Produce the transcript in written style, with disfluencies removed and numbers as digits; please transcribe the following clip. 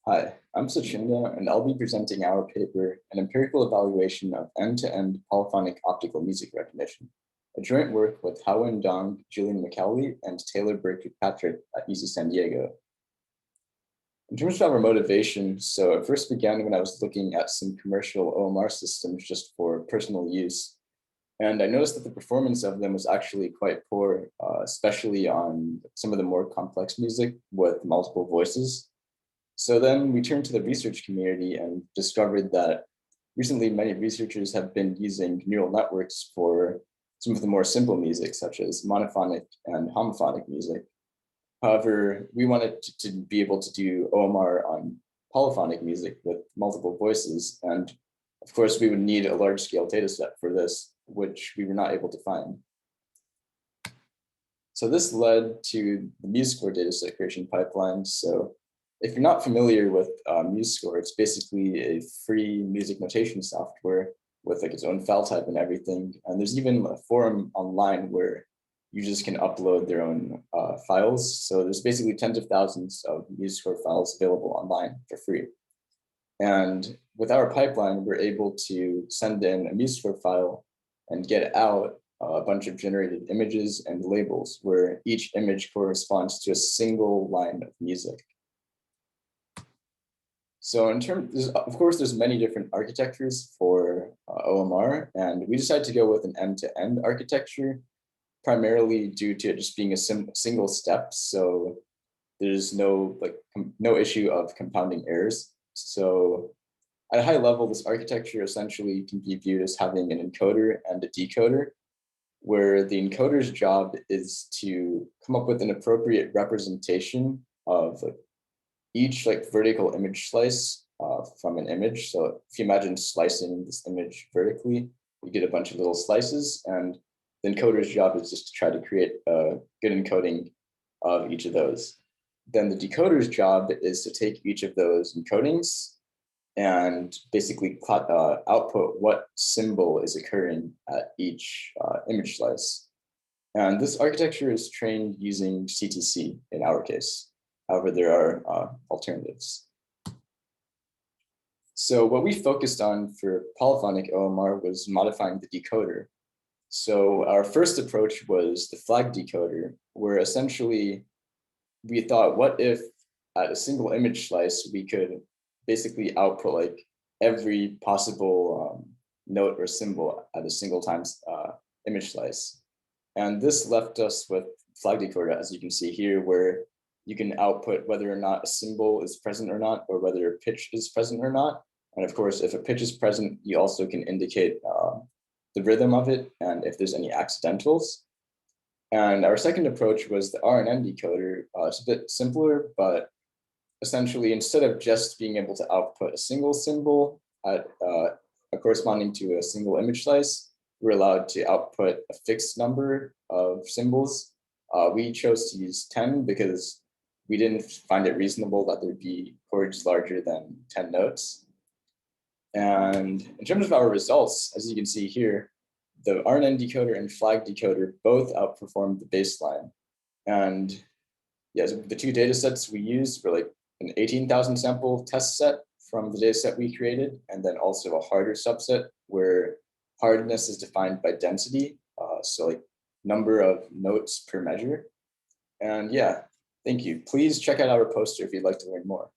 Hi, I'm Sachinda, and I'll be presenting our paper, An Empirical Evaluation of End-to-End Polyphonic Optical Music Recognition, a joint work with Howin Dong, Julian McCauley, and Taylor Kirkpatrick at UC San Diego. In terms of our motivation, so it first began when I was looking at some commercial OMR systems just for personal use. And I noticed that the performance of them was actually quite poor, especially on some of the more complex music with multiple voices. So then we turned to the research community and discovered that recently many researchers have been using neural networks for some of the more simple music, such as monophonic and homophonic music. However, we wanted to be able to do OMR on polyphonic music with multiple voices. And of course, we would need a large scale data set for this, which we were not able to find. So this led to the MuseScore dataset creation pipeline. So if you're not familiar with MuseScore, it's basically a free music notation software with like its own file type and everything. And there's even a forum online where users can upload their own files. So there's basically tens of thousands of MuseScore files available online for free. And with our pipeline, we're able to send in a MuseScore file and get out a bunch of generated images and labels where each image corresponds to a single line of music. So in terms, of course, there's many different architectures for OMR, and we decided to go with an end-to-end architecture, primarily due to it just being a single step. So there's no issue of compounding errors. So at a high level, this architecture essentially can be viewed as having an encoder and a decoder, where the encoder's job is to come up with an appropriate representation of each vertical image slice from an image. So if you imagine slicing this image vertically, you get a bunch of little slices, and the encoder's job is just to try to create a good encoding of each of those. Then the decoder's job is to take each of those encodings and basically output what symbol is occurring at each image slice. And this architecture is trained using CTC in our case. However, there are alternatives. So what we focused on for polyphonic OMR was modifying the decoder. So our first approach was the flag decoder, where essentially we thought, what if at a single image slice, we could basically output every possible note or symbol at a single times image slice. And this left us with flag decoder, as you can see here, where you can output whether or not a symbol is present or not, or whether a pitch is present or not. And of course, if a pitch is present, you also can indicate the rhythm of it and if there's any accidentals. And our second approach was the RNN decoder. It's a bit simpler, but essentially, instead of just being able to output a single symbol at corresponding to a single image slice, we're allowed to output a fixed number of symbols. We chose to use 10 because we didn't find it reasonable that there'd be chords larger than 10 notes. And in terms of our results, as you can see here, the RNN decoder and flag decoder both outperformed the baseline. And yeah, so the two data sets we used were an 18,000 sample test set from the data set we created, and then also a harder subset where hardness is defined by density, so number of notes per measure. And yeah, thank you. Please check out our poster if you'd like to learn more.